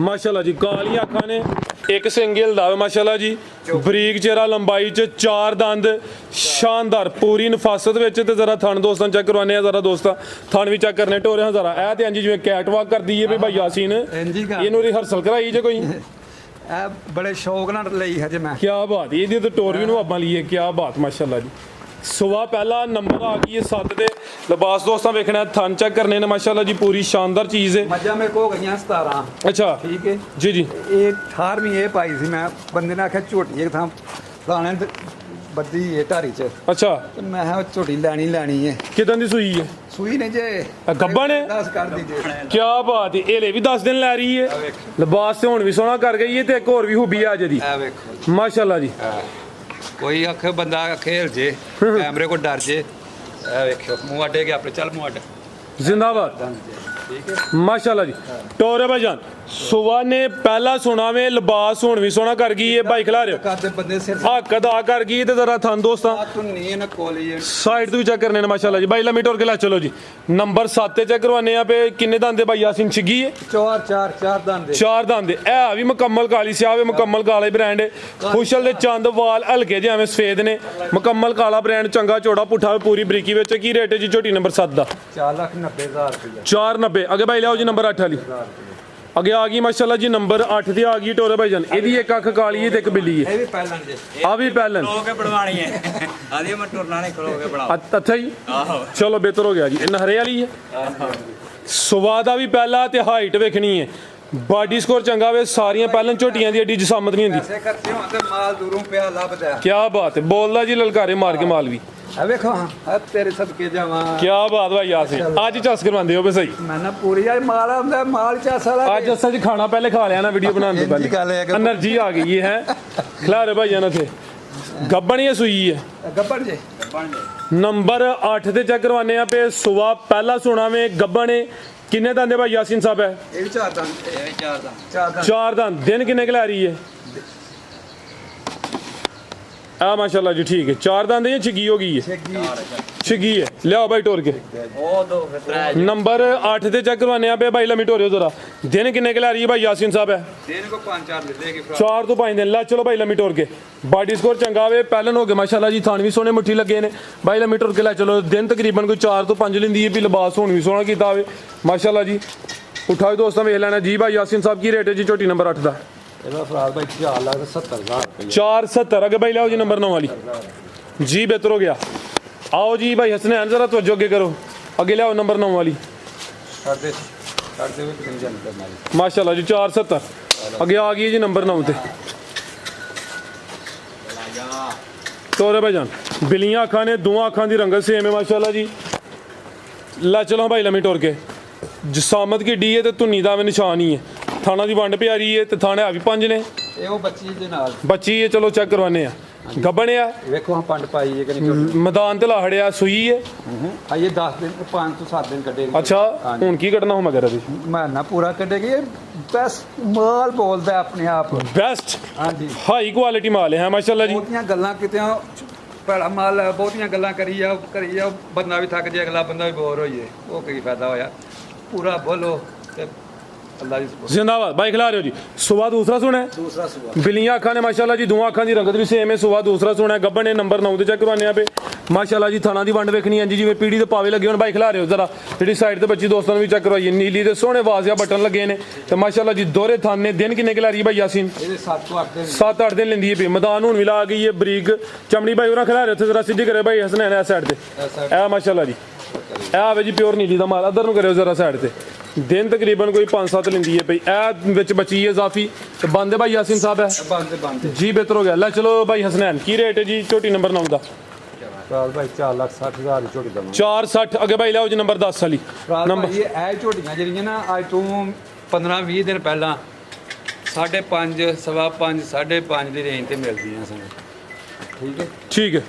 ਮਾਸ਼ਾਅੱਲਾ ਜੀ ਕਾਲੀਆਂ ਅੱਖਾਂ ਨੇ ਇੱਕ ਸਿੰਗਲ ਦਾ ਮਾਸ਼ਾਅੱਲਾ ਜੀ ਬਰੀਕ ਚਿਹਰਾ ਲੰਬਾਈ ਚ ਚਾਰ ਦੰਦ ਸ਼ਾਨਦਾਰ ਪੂਰੀ ਨਫਾਸਤ ਵਿੱਚ ਤੇ ਜ਼ਰਾ ਥਣ ਦੋਸਤਾਂ ਚੈੱਕ ਕਰਵਾਨੇ ਆ ਜ਼ਰਾ ਦੋਸਤਾਂ ਥਣ ਵੀ ਚੈੱਕ ਕਰਨੇ ਟੋਰਿਆਂ ਜ਼ਰਾ ਇਹ ਤੇ ਹਾਂਜੀ ਜਿਵੇਂ ਕੈਟ ਵਾਕ ਕਰਦੀ ਏ ਵੀ ਭਾਈ ਯਾਸੀਨ ਇਹਨੂੰ ਰਿਹਰਸਲ ਕਰਾਈ ਜੇ ਕੋਈ ਇਹ ਬੜੇ ਸ਼ੌਕ ਨਾਲ ਲਈ ਹਜੇ ਮੈਂ ਕੀ ਬਾਤ ਇਹਦੀ ਤਾਂ ਟੋਰ ਵੀ ਨੂੰ ਆਪਾਂ ਲਈਏ ਕੀ ਬਾਤ ਮਾਸ਼ਾਅੱਲਾ ਜੀ ਸੁਬਾ ਪਹਿਲਾ ਨੰਬਰ ਆ ਗਈ ਹੈ 7 ਤੇ ਲਿਬਾਸ ਦੋਸਤਾਂ ਵੇਖਣਾ ਥਣ ਚੈੱਕ ਕਰਨੇ ਨੇ ਮਾਸ਼ਾਅੱਲਾ ਜੀ ਪੂਰੀ ਸ਼ਾਨਦਾਰ ਚੀਜ਼ ਹੈ ਮੱਝਾਂ ਮੇਰੇ ਕੋ ਗਈਆਂ 17 ਅੱਛਾ ਠੀਕ ਹੈ ਜੀ ਜੀ ਇਹ 18ਵੀਂ ਇਹ ਪਾਈ ਸੀ ਮੈਂ ਬੰਦੇ ਨੇ ਆਖਿਆ ਝੋਟੀ ਇੱਕ ਥਾਂ ਫਲਾਣੇ ਬੱਦੀ ਇਹ ਢਾਰੀ ਚ ਅੱਛਾ ਤੇ ਮੈਂ ਕਿਹਾ ਝੋਟੀ ਲੈਣੀ ਹੈ ਕਿਦਾਂ ਦੀ ਸੂਈ ਹੈ ਸੂਈ ਨੇ ਜੇ ਗੱਬਾ ਨੇ 10 ਕਰ ਦੀ ਜੇ ਕੀ ਬਾਤ ਹੈ ਇਹ ਲੈ ਵੀ 10 ਦਿਨ ਲੈ ਰਹੀ ਹੈ ਲਿਬਾਸ ਤੇ ਹੁਣ ਵੀ ਸੋਹਣਾ ਕਰ ਗਈ ਹੈ ਤੇ ਇੱਕ ਹੋਰ ਵੀ ਹੂਬੀ ਆ ਜਦੀ ਇਹ ਵੇਖੋ ਮਾਸ਼ਾਅੱਲਾ ਜੀ ਕੋਈ ਬੰਦਾ ਖੇਲ ਜੇ ਕੈਮਰੇ ਕੋ ਡਰ ਜੇ ਇਹ ਵੇਖਿਓ ਮੂੰਹ ਅੱਡੇ ਗਿਆ ਆਪਣੇ ਚੱਲ ਮੂੰਹ ਅੱਡ ਜ਼ਿੰਦਾਬਾਦ ਠੀਕ ਹੈ ਮਾਸ਼ਾਅੱਲਾ ਜੀ ਟੋਰੇ ਭਾਈਜਾਨ ਸੁਬਾ ਨੇ ਪਹਿਲਾ ਸੁਣਾਵੇਂ ਲਿਬਾਸ ਹੁਣ ਵੀ ਸੋਹਣਾ ਕਰ ਗਈ ਹੈ ਭਾਈ ਖਿਲਾ ਰਿਓ ਕਰਦੇ ਬੰਦੇ ਸਿਰ ਹੱਕ ਅਦਾ ਕਰ ਗਈ ਤੇ ਜ਼ਰਾ ਥਣ ਦੋਸਤਾਂ ਤੂੰ ਨਹੀਂ ਨਾ ਕੋਲੀ ਸਾਈਡ ਤੋਂ ਵੀ ਚੈੱਕ ਕਰਨੇ ਨੇ ਮਾਸ਼ਾਅੱਲਾ ਜੀ ਬਾਈ ਲੰਮੀ ਟੋਰ ਕੇ ਲੈ ਚਲੋ ਜੀ ਨੰਬਰ 7 ਤੇ ਚੈੱਕ ਕਰਵਾਨੇ ਆ ਪੇ ਕਿੰਨੇ ਦੰਦ ਦੇ ਭਾਈ ਯਾਸੀਨ ਛਿੱਗੀ ਹੈ ਚਾਰ ਦੰਦ ਚਾਰ ਦੰਦ ਇਹ ਵੀ ਮੁਕੰਮਲ ਕਾਲੀ ਸਿਆਹ ਮੁਕੰਮਲ ਕਾਲੇ ਬ੍ਰਾਂਡ ਖੁਸ਼ਲ ਦੇ ਚੰਦ ਵਾਲ ਹਲਕੇ ਜਿਹੇ ਐਵੇਂ ਸਫੇਦ ਨੇ ਮੁਕੰਮਲ ਕਾਲਾ ਬ੍ਰਾਂਡ ਚੰਗਾ ਚੋੜਾ ਪੁੱਠਾ ਪੂਰੀ ਬਰੀਕੀ ਵਿੱਚ ਕੀ ਰੇਟ ਹੈ ਜੀ ਝੋਟੀ ਨੰਬਰ 7 ਦਾ 4,90,000 ਰੁਪਏ 490 ਅੱਗੇ ਭਾਈ ਲਿਆਓ ਜੀ ਨੰਬਰ 8 ਵਾਲੀ ਅੱਗੇ ਆ ਗਈ ਮਾਸ਼ਾਅੱਲਾ ਜੀ ਨੰਬਰ 8 ਤੇ ਆ ਗਈ ਟੋਰੇ ਭਾਈਜਾਨ ਇਹਦੀ ਇੱਕ ਅੱਖ ਕਾਲੀ ਹੈ ਤੇ ਇੱਕ ਬਿੱਲੀ ਹੈ ਇਹ ਵੀ ਪਹਿਲਾਂ ਜੇ ਆ ਵੀ ਪਹਿਲਨ ਖਲੋ ਕੇ ਬਣਵਾਣੀ ਹੈ ਆਦੀ ਮੈਂ ਟੁਰਨਾ ਨਹੀਂ ਖਲੋ ਕੇ ਬਣਾਓ ਅੱਛਾ ਜੀ ਆਹੋ ਚਲੋ ਬਿਹਤਰ ਹੋ ਗਿਆ ਜੀ ਇਹ ਨਹਰੇ ਵਾਲੀ ਹੈ ਸੁਬਾ ਦਾ ਵੀ ਪਹਿਲਾ ਤੇ ਹਾਈਟ ਵੇਖਣੀ ਹੈ ਬਾਡੀ ਸਕੋਰ ਚੰਗਾ ਵੇ ਸਾਰੀਆਂ ਪਹਿਲਾਂ ਝੋਟੀਆਂ ਦੀ ਐਡੀ ਜਸਾਮਤ ਨਹੀਂ ਹੁੰਦੀ ਪੈਸੇ ਖਰਚੇ ਹੋਣ ਤੇ ਮਾਲ ਦੂਰੋਂ ਪਿਆ ਲੱਭਦਾ ਕੀ ਬਾਤ ਹੈ ਬੋਲਦਾ ਜੀ ਲਲਕਾਰੇ ਮਾਰ ਕੇ ਮਾਲ ਵੀ ਆ ਵੇਖੋ ਆ ਤੇਰੇ ਸਦਕੇ ਜਾਵਾਂ ਕੀ ਬਾਤ ਭਾਈ ਯਾਸੀਨ ਅੱਜ ਚਸ ਕਰਵਾਉਂਦੇ ਹੋ ਬਈ ਸਹੀ ਮੈਂ ਨਾ ਪੂਰੀ ਆ ਮਾਲ ਆਉਂਦਾ ਮਾਲ ਚਾਸਾ ਅੱਜ ਅਸਾਂ ਜੀ ਖਾਣਾ ਪਹਿਲੇ ਖਾ ਲਿਆ ਨਾ ਵੀਡੀਓ ਬਣਾਉਣ ਤੋਂ ਇੰਨੀ ਗੱਲ ਹੈ ਪਹਿਲੇ ਕਿ- એનર્ਜੀ ਆ ਗਈ ਹੈ ਖਿਲਾਰੇ ਭਾਈ ਜਾਨ ਇੱਥੇ ਗੱਬਣੀ ਹੈ ਸੂਈ ਹੈ ਗੱਬੜ ਜੇ ਨੰਬਰ 8 ਤੇ ਚੈੱਕ ਕਰਵਾਨੇ ਆ ਪੇ ਸੁਆ ਪਹਿਲਾ ਸੁਣਾਵੇਂ ਗੱਬਣੇ ਕਿੰਨੇ ਦੰਦੇ ਭਾਈ ਯਾਸੀਨ ਸਾਹਿਬ ਹੈ ਇਹ ਵੀ ਚਾਰ ਦੰਦ ਇਹ ਚਾਰ ਦਾ ਚਾਰ ਦੰਦ ਚਾਰ ਦੰਦ ਦਿਨ ਕਿੰਨੇ ਕੁ ਲੈ ਰਹੀ ਹੈ ਆ ਮਾਸ਼ਾਅੱਲਾ ਜੀ ਠੀਕ ਹੈ ਚਾਰ ਦੰਦ ਇਹ ਛਗੀ ਹੋ ਗਈ ਹੈ ਛਗੀ ਹੈ ਲਿਆਓ ਭਾਈ ਟੋਰ ਕੇ ਉਹ ਦੋ ਖਤਰਾ ਨੰਬਰ 8 ਤੇ ਚੈੱਕ ਕਰਵਾਨੇ ਆ ਪੇ ਭਾਈ ਲੰਮੀ ਟੋਰਿਓ ਜ਼ਰਾ ਦਿਨ ਕਿੰਨੇ ਕੁ ਲੈ ਰਹੀ ਹੈ ਭਾਈ ਯਾਸੀਨ ਸਾਹਿਬ ਹੈ ਦਿਨ ਕੋ 5-4 ਲੈ लेगी 4 ਤੋਂ 5 ਦਿਨ ਲੈ ਚਲੋ ਭਾਈ ਲੰਮੀ ਟੋਰ ਕੇ ਬਾਡੀ ਸਕੋਰ ਚੰਗਾ ਵੇ ਪਹਿਲਨ ਹੋ ਗਏ ਮਾਸ਼ਾਅੱਲਾ ਜੀ ਥਾਣ ਵੀ ਸੋਹਣੇ ਮੁੱਠੀ ਲੱਗੇ ਨੇ ਭਾਈ ਲੰਮੀ ਟੋਰ ਕੇ ਲੈ ਚਲੋ ਦਿਨ ਤਕਰੀਬਨ ਕੋਈ 4 ਤੋਂ 5 ਲੈਂਦੀ ਹੈ ਵੀ ਲਿਬਾਸ ਹੁਣ ਵੀ ਸੋਹਣਾ ਕੀਤਾ ਹੋਵੇ ਮਾਸ਼ਾਅੱਲਾ ਜੀ ਉਠਾਓ ਦੋਸਤਾਂ ਵੇਖ ਲੈਣਾ ਜੀ ਭਾਈ ਯਾਸੀਨ ਸਾਹਿਬ ਕੀ ਰੇਟ ਹੈ ਜੀ ਝੋਟੀ ਨੰਬਰ 8 ਦਾ ਇਹਦਾ ਫਰਾਦ ਭਾਈ 4,70,000 ਰੁਪਏ 470 ਅਗੇ ਭਾਈ ਲਿਆਓ ਜੀ ਨੰਬਰ 9 ਵਾਲੀ ਜੀ ਬਿਹਤਰ ਹੋ ਗਿਆ आओ जी भाई हसनैन जरा तवज्जो अगे करो अगे लियाओ नंबर 9 वाली ਛੱਡ ਦੇ ਵੀ ਕਿੰਨੀ ਜਾਨ ਕਰਨਾ माशाल्लाह जी 470 अगे आ गई है जी नंबर 9 ते तोरे भाईजान बिलियां अखां ने दोवां अखां दी रंगत सेम है माशाल्लाह जी ला चलो भाई लम्मी टोर के जसामत की डी है ते धुन्नी दा निशान ही है थाना दी वंड प्यारी है ते थाने है भी 5 ने ਇਹ ਉਹ ਬੱਚੀ ਦੇ ਨਾਲ बच्ची है चलो चेक करवाने आ गब्बन है ਵੇਖੋ ਹਾਂ ਪੰਡ ਪਾਈ ਹੈ ਕਿ ਨਹੀਂ मैदान ते लाहड़िया सुई है ਆ ਇਹ 10 ਦਿਨ 5 ਤੋਂ 7 ਦਿਨ ਕੱਢੇਗੀ अच्छा हुन की कटना हो मगर अभी ਮੈਂ ਨਾ ਪੂਰਾ ਕੱਢੇਗੀ ਇਹ ਬਸ ਮਾਲ ਬੋਲਦਾ ਹੈ ਆਪਣੇ ਆਪ बेस्ट ਹਾਂਜੀ हाई क्वालिटी माल है माशाल्लाह जी ਬਹੁਤੀਆਂ ਗੱਲਾਂ ਕਿਤੇ ਭੈੜਾ ਮਾਲ ਹੈ, ਬਹੁਤੀਆਂ ਗੱਲਾਂ ਕਰੀ ਜਾ ਬੰਦਾ ਵੀ ਥੱਕ ਜੇ ਅਗਲਾ ਬੰਦਾ ਵੀ ਬੋਰ ਹੋਈਏ ਉਹ ਕੀ ਫਾਇਦਾ ਹੋਇਆ ਪੂਰਾ ਬੋਲੋ ਤੇ ਅੱਲਾ ਦੀ ਸੁਭਾਨ जिंदाबाद भाई खिला रहे हो जी सुबह दूसरा सुना है ਦੂਸਰਾ ਸੁਭਾ बिलियां अखा ने माशाल्लाह जी दोवां अखां दी रंगत भी सेम है सुबह दूसरा सुना है गब्बन ने नंबर 9 ते चेक करवाने पे माशाल्लाह जी थाना दी वंड वेखनी है जी जिवें पीड़ी ते पावे लगे हुन भाई खिला रहे हो जरा जेडी साइड ते बच्ची दोस्तां नु भी चेक करवाइए नीली ते सोहने वाजिया बटन लगे ने ते माशाल्लाह जी दोहरे थाने दिन किन्ने के ला रही है भाई यासीन ਇਹਦੇ 7 ਤੋਂ 8 ਦਿਨ 7-8 दिन लेंदी है भी मैदान हुन भी ला गई है बरीक चमड़ी भाई उरा खिला रहे थे जरा सीधी करे भाई हसनैन इस साइड ते ए माशाल्लाह जी ए आवे जी प्योर नीली दा माल अदर नु करियो जरा साइड ते दिन तकरीबन कोई 5-7 लेंदी है भाई ए विच बची है जाफी ते बंद है भाई यासीन साहब है ਬੰਦ जी बेहतर हो गया ला चलो भाई हसनैन की रेट है जी छोटी नंबर 9 दा ਰਾਲ ਭਾਈ 4,60,000 ਦੀ ਝੋਟੀ ਦਵਾਂ 460 अगे भाई लाओ जी नंबर 10 वाली ਰਾਲ नंबर ਭਾਈ ਇਹ ਝੋਟੀਆਂ ਜਿਹੜੀਆਂ ਨਾ ਅੱਜ ਤੋਂ 15-20 ਦਿਨ ਪਹਿਲਾਂ 5.5 ਸਵਾ 5 5.5 ਦੀ ਰੇਂਜ ਤੇ ਮਿਲਦੀਆਂ ਸਨ ਠੀਕ ਹੈ ठीक है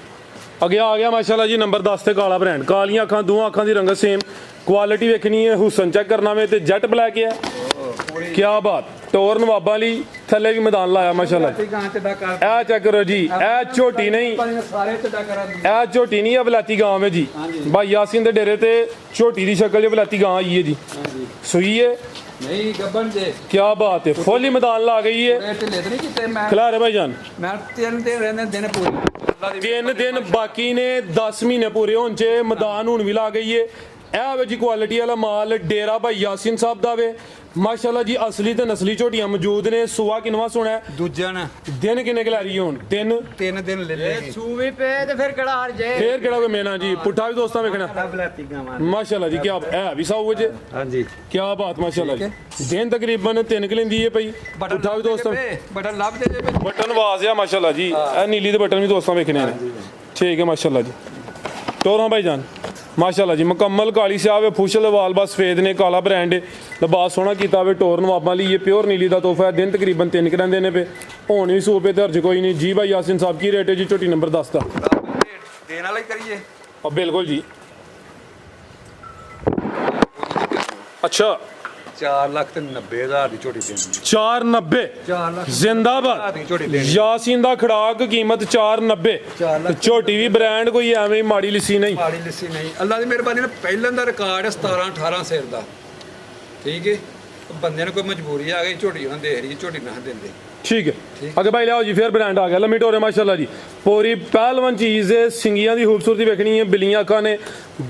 अगे आ गया माशाल्लाह जी नंबर 10 ते काला ब्रांड कालियां अखां दोवां अखां दी रंगत सेम क्वालिटी वेखनी है हुसन चेक करना वे ते जेट ब्लैक है क्या बात टोर नवाबा ली थल्ले भी मैदान लाया माशाल्लाह ਤੇ ਗਾਂ ਤੇ ਦਾ ਕਰ ए चेक करो जी ए छोटी नहीं ਸਾਰੇ ਤੇ ਦਾ ਕਰਾਂ ਇਹ ਝੋਟੀ ਨਹੀਂ ਹੈ ਬਲਾਤੀ ਗਾਂ ਹੈ ਜੀ ਭਾਈ ਯਾਸੀਨ ਦੇ ਡੇਰੇ ਤੇ ਝੋਟੀ ਦੀ ਸ਼ਕਲ 'ਚ ਬਲਾਤੀ ਗਾਂ ਆਈ ਹੈ ਜੀ ਹਾਂਜੀ ਸੂਈ ਹੈ ਨਹੀਂ ਗੱਬਨ ਜੇ ਕੀ ਬਾਤ ਹੈ ਫੁੱਲੀ ਮੈਦਾਨ ਲਾ ਗਈ ਹੈ ਇਹ ਢਿੱਲੇ ਤੇ ਨਹੀਂ ਕਿਤੇ ਮੈਂ ਖਿਲਾ ਰਹੇ ਭਾਈ ਜਾਨ ਮੈਂ 3 ਦਿਨ ਰਹਿੰਦੇ ਦਿਨ ਪੂਰੇ ਅੱਲਾ ਦੀ 3 ਦਿਨ ਬਾਕੀ ਨੇ 10 ਮਹੀਨੇ ਪੂਰੇ ਹੋਣ 'ਚ ਮੈਦਾਨ ਹੁਣ ਵੀ ਲਾ ਗਈ ਹੈ ਇਹ ਵੇ ਜੀ ਕੁਆਲਿਟੀ ਵਾਲਾ ਮਾਲ ਡੇਰਾ ਭਾਈ ਯਾਸੀਨ ਸਾਹਿਬ ਦਾ ਵੇ ਮਾਸ਼ਾਅੱਲਾ ਜੀ ਅਸਲੀ ਤੇ ਨਸਲੀ ਝੋਟੀਆਂ ਮੌਜੂਦ ਨੇ ਸੁਆ ਕਿਨਵਾ ਸੁਣਾ ਹੈ ਦੂਜਾ ਨਾ ਦਿਨ ਕਿੰਨੇ ਕੁ ਲੈ ਰਹੀ ਹੁਣ 3 3 ਦਿਨ ਲੈ ਲੈਗੀ ਸੂਵੀ ਪੇ ਤੇ ਫਿਰ ਕਿਹੜਾ ਹਾਰ ਜੇ ਫੇਰ ਕਿਹੜਾ ਕੋਈ ਮੇਨਾ ਜੀ ਪੁੱਠਾ ਵੀ ਦੋਸਤਾਂ ਵੇਖਣਾ ਬਲਾਤੀ ਗਾਵਾਂ ਮਾਸ਼ਾਅੱਲਾ ਜੀ ਕੀ ਹੈ ਵੀ ਸਾਊ ਜੇ ਹਾਂਜੀ ਕੀ ਬਾਤ ਮਾਸ਼ਾਅੱਲਾ ਜੀ ਦਿਨ ਤਕਰੀਬਨ 3 ਕਿ ਲੈਂਦੀ ਹੈ ਭਾਈ ਪੁੱਠਾ ਵੀ ਦੋਸਤਾਂ ਬਟਨ ਲੱਭ ਦੇ ਜੇ ਬਟਨ ਆਵਾਜ਼ ਆ ਮਾਸ਼ਾਅੱਲਾ ਜੀ ਇਹ ਨੀਲੀ ਦੇ ਬਟਨ ਵੀ ਦੋਸਤਾਂ ਵੇਖਣੇ ਨੇ ਠੀਕ ਹੈ ਮਾਸ਼ਾਅੱਲਾ ਜੀ ਟੋਰਾਂ ਭਾਈ ਜਾਨ माशाल्लाह जी मुकम्मल काली साहब है फुशल वाल बस सफेद ने काला ब्रांड है लिबास सोहना कीता वे टोर नवाबां लई ये प्योर नीली दा तोहफा है दिन तकरीबन 3 क रहिंदे ने पे हुण भी सूपे ते हर्ज कोई नहीं जी भाई यासीन साहब की रेट है जी छोटी नंबर 10 दा ਦੇਣ ਵਾਲਾ ਹੀ ਕਰੀਏ बिल्कुल जी अच्छा 4,90,000 ਦੀ ਝੋਟੀ ਦੇਣੀ 490 4 ਲੱਖ जिंदाबाद ਦੀ ਝੋਟੀ ਦੇਣੀ यासीन दा खड़ाक कीमत 490 4 ਲੱਖ ਝੋਟੀ ਵੀ ਬ੍ਰਾਂਡ ਕੋਈ ਐਵੇਂ ਹੀ ਮਾੜੀ ਲਿੱਸੀ ਨਹੀਂ ਮਾੜੀ ਲੱਸੀ ਨਹੀਂ ਅੱਲਾ ਦੀ ਮਿਹਰਬਾਨੀ ਨਾਲ ਪਹਿਲਾਂ ਦਾ ਰਿਕਾਰਡ ਹੈ 17-18 ਸਿਰ ਦਾ ਠੀਕ ਹੈ ਬੰਦੇ ਨੂੰ ਕੋਈ ਮਜਬੂਰੀ ਆ ਗਈ ਝੋਟੀ ਉਹਨਾਂ ਦੇ ਰਹੀ ਝੋਟੀ ਨਾ ਦਿੰਦੇ ठीक है अगे भाई लियाओ जी फिर ब्रांड आ गया लम्मी टोरे माशाल्लाह जी पूरी पहलवान चीज़ है सिंगियां दी खूबसूरती वेखनी है बिलियां अखां ने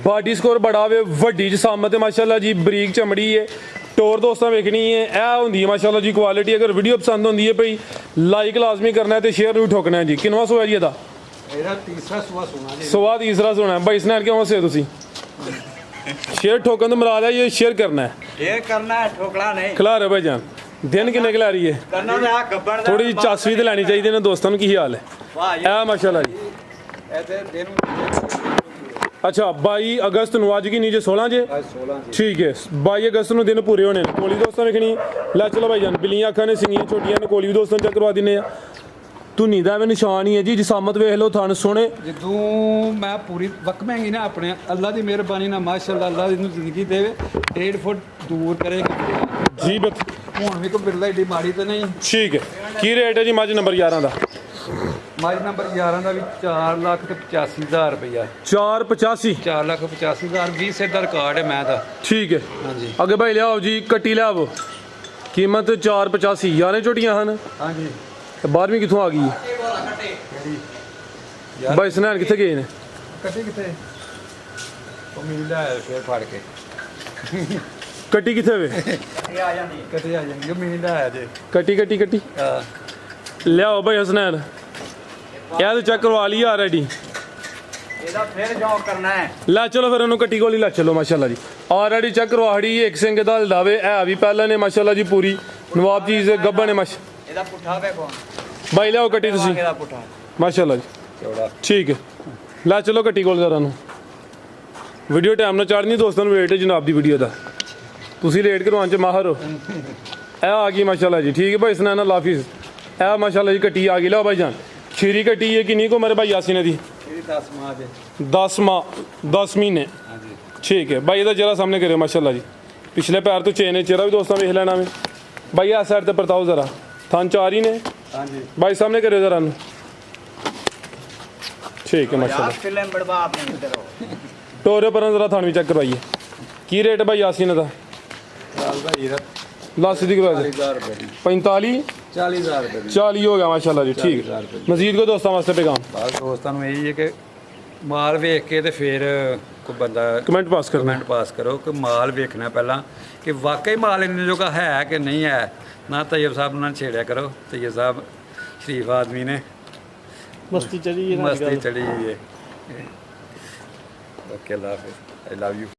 बॉडी स्कोर बड़ा वे वड्डी जसामत है माशाल्लाह जी बरीक चमड़ी है टोर दोस्तां वेखनी है ए होंदी है माशाल्लाह जी क्वालिटी अगर वीडियो पसंद होंदी है भाई लाइक लाजमी करना है तो शेयर भी ठोकना है जी किनवा सोया जी एदा ਇਹਦਾ ਤੀਸਰਾ ਸੁਆ ਸੁਣਾ ਜੀ सवा तीसरा सोना है भाई स्नैल क्यों से तुसी शेयर ठोकन तो मुराद है ये शेयर करना है ਇਹ ਕਰਨਾ ਹੈ ਠੋਕਣਾ ਨਹੀਂ खिला रहे भाई जान दिन किन्ने की ला रही है ਕਰਨਾ ਤਾਂ ਆ ਗੱਬੜ ਦਾ थोड़ी चासवी तो लैनी चाहिए ना दोस्तों की हाल है ਵਾਹ ए माशाल्लाह जी ਇਹ ਤੇ ਦਿਨ ਅੱਛਾ 22 ਅਗਸਤ ਨੂੰ ਅੱਜ ਕੀ ਨਹੀਂ ਜੇ 16 ਜੇ ਅੱਜ 16 ਜੀ ਠੀਕ ਹੈ 22 ਅਗਸਤ ਨੂੰ ਦਿਨ ਪੂਰੇ ਹੋਣੇ ਨੇ ਕੋਲੀ ਦੋਸਤਾਂ ਵੇਖਣੀ ਲੈ ਚਲੋ ਭਾਈ ਜਾਨ ਬਿੱਲੀਆਂ ਅੱਖਾਂ ਨੇ ਸਿੰਗੀਆਂ ਛੋਟੀਆਂ ਨੇ ਕੋਲੀ ਵੀ ਦੋਸਤਾਂ ਨੂੰ ਚੈੱਕ ਕਰਵਾ ਦਿੰਨੇ ਆ ਧੁਨੀ ਦਾ ਵੀ ਨਿਸ਼ਾਨ ਹੀ ਹੈ ਜੀ ਜਿਸਾਮਤ ਵੇਖ ਲਓ ਥਣ ਸੋਹਣੇ ਜਦੋਂ ਮੈਂ ਪੂਰੀ ਵਕਮੈਂਗੀ ਨਾ ਆਪਣੇ ਅੱਲਾ ਦੀ ਮਿਹਰਬਾਨੀ ਨਾਲ ਮਾਸ਼ਾਅੱਲਾ ਅੱਲਾ ਇਹਨੂੰ ਜ਼ਿੰਦਗੀ ਦੇਵੇ 1.5 ਫੁੱਟ ਦੂਰ ਕਰੇਗਾ ਜੀ ਬਤ ਹੁਣ ਵੀ ਕੋਈ ਬਿਰਲਾ ਏਡੀ ਮਾੜੀ ਤਾਂ ਨਹੀਂ ਠੀਕ ਹੈ ਕੀ ਰੇਟ ਹੈ ਜੀ ਮੱਝ ਨੰਬਰ 11 ਦਾ ਮੱਝ ਨੰਬਰ 11 ਦਾ ਵੀ 4,85,000 ਰੁਪਇਆ 485 4,85,000 20 ਸਿਰ ਦਾ ਰਿਕਾਰਡ ਹੈ ਮੈਂ ਦਾ ਠੀਕ ਹੈ ਹਾਂਜੀ ਅੱਗੇ ਭਾਈ ਲਿਆਓ ਜੀ ਕੱਟੀ ਲਿਆਵੋ ਕੀਮਤ 485 ਯਾਰੇ ਝੋਟੀਆਂ ਹਨ ਹਾਂਜੀ ਤੇ 12ਵੀਂ ਕਿੱਥੋਂ ਆ ਗਈ ਯਾਰ ਭਾਈ ਸਨੈਨ ਕਿੱਥੇ ਗਏ ਨੇ ਕੱਟੀ ਕਿੱਥੇ ਉਹ ਮਿਲ ਲਿਆ ਫੇਰ ਫੜ ਕੇ ਕੱਟੀ ਕਿੱਥੇ ਵੇ ਇਹ ਆ ਜਾਂਦੀ ਕਿੱਥੇ ਆ ਜਾਣਗੇ ਮਿਲ ਲਿਆ ਜੇ ਕੱਟੀ ਲਿਆਓ ਭਾਈ ਹਸਨੈਨ ਇਹ ਤਾਂ ਚੈੱਕ ਕਰਵਾ ਲਈ ਆਲਰੇਡੀ ਇਹਦਾ ਫਿਰ ਜੌਬ ਕਰਨਾ ਹੈ ਲੈ ਚਲੋ ਫਿਰ ਉਹਨੂੰ ਕੱਟੀ ਕੋਲ ਹੀ ਲੈ ਚਲੋ ਮਾਸ਼ਾਅੱਲਾ ਜੀ ਆਲਰੇਡੀ ਚੈੱਕ ਕਰਵਾੜੀ ਇੱਕ ਸਿੰਘ ਦਾ ਦਾਵੇ ਇਹ ਵੀ ਪਹਿਲਾਂ ਨੇ ਮਾਸ਼ਾਅੱਲਾ ਜੀ ਪੂਰੀ ਨਵਾਬ ਜੀ ਦੇ ਗੱਬਾ ਨੇ ਇਹਦਾ ਪੁੱਠਾ ਵੇਖੋ ਭਾਈ ਲਿਆਓ ਕੱਟੀ ਤੁਸੀਂ ਇਹਦਾ ਪੁੱਠਾ ਮਾਸ਼ਾਅੱਲਾ ਜੀ ਚੌੜਾ ਠੀਕ ਹੈ ਲੈ ਚਲੋ ਕੱਟੀ ਕੋਲ ਜ਼ਰਾ ਨੂੰ ਵੀਡੀਓ ਟਾਈਮ ਨਾਲ ਚੜ੍ਹਨੀ ਦੋਸਤਾਂ ਨੂੰ ਵੇਟ ਹੈ ਜਨਾਬ ਦੀ ਵੀਡੀਓ ਦਾ ਤੁਸੀਂ ਲੇਟ ਕਰਵਾਉਣ ਚ ਮਾਹਰ ਹੋ ਇਹ ਆ ਗਈ ਮਾਸ਼ਾਅੱਲਾ ਜੀ ਠੀਕ ਹੈ ਭਾਈ ਸਨਾਨਾ ਲਾਫਿਜ਼ ਇਹ ਮਾਸ਼ਾਅੱਲਾ ਜੀ ਕੱਟੀ ਆ ਗਈ ਲਓ ਭਾਈ ਜਾਨ ਖੀਰੀ ਕੱਟੀ ਹੈ ਕਿੰਨੀ ਕੋ ਮੇਰੇ ਭਾਈ ਯਾਸੀਨ ਦੀ ਇਹਦੀ 10 ਮਾਹ ਦੇ 10 ਮਾਹ 10 ਮਹੀਨੇ ਹਾਂਜੀ ਠੀਕ ਹੈ ਭਾਈ ਇਹਦਾ ਜਰਾ ਸਾਹਮਣੇ ਕਰਿਓ ਮਾਸ਼ਾਅੱਲਾ ਜੀ ਪਿਛਲੇ ਪੈਰ ਤੋਂ ਚੇਨ ਹੈ ਚਿਹਰਾ ਵੀ ਦੋਸਤਾਂ ਵੇਖ ਲੈਣਾ ਵੇ ਭਾਈ ਆ ਸਾਈਡ ਤੇ ਪਰਤਾਓ ਜ਼ਰਾ ਥਾਂ ਚਾਰ ਹੀ ਨੇ ਹਾਂਜੀ ਭਾਈ ਸਾਹਮਣੇ ਕਰਿਓ ਜ਼ਰਾ ਨੂੰ ਠੀਕ ਹੈ ਯਾਰ ਮਾਸ਼ਾਅੱਲਾ ਫਿਲਮ ਬਰਬਾਦ ਨਹੀਂ ਕਰੋ ਟੋਰੇ ਪਰ ਜ਼ਰਾ ਥਾਂ ਵੀ ਚੈੱਕ ਕਰਵਾਈਏ ਕੀ ਰੇਟ ਭਾਈ ਯਾਸੀਨ ਦਾ ਸਾਲ ਦਾ ਹੀਰਾ ਲਾਸਟ ਦੀ ਕਰਵਾ ਦੇ 40000 ਰੁਪਏ ਦੀ 45 40000 ਰੁਪਏ ਦੀ 40 ਹੋ ਗਿਆ ਮਾਸ਼ਾਅੱਲਾ ਜੀ ਠੀਕ ਹੈ ਮਜ਼ੀਦ ਕੋ ਦੋਸਤਾਂ ਵਾਸਤੇ ਪੈਗਾਮ ਬਸ ਦੋਸਤਾਂ ਨੂੰ ਇਹੀ ਹੈ ਕਿ ਮਾਲ ਵੇਖ ਕੇ ਤੇ ਫਿਰ ਕੋਈ ਬੰਦਾ ਕਮੈਂਟ ਪਾਸ ਕਰਨਾ ਕਮੈਂਟ ਪਾਸ ਕਰੋ ਕਿ ਮਾਲ ਵੇਖਣਾ ਪਹਿਲਾਂ ਕਿ ਵਾਕਈ ਮਾਲ ਇੰਨੇ ਜੋਗਾ ਹੈ ਕਿ ਨਹੀਂ ਹੈ ਨਾ ਤੈਯਬ ਸਾਹਿਬ ਨੂੰ ਨਾ ਛੇੜਿਆ ਕਰੋ ਤੈਯਬ ਸਾਹਿਬ ਸ਼ਰੀਫ ਆਦਮੀ ਨੇ ਮਸਤੀ ਚੜੀ ਮਸਤੀ ਚੜੀ ਹੋਈ ਹੈ okay Allah Hafiz I love you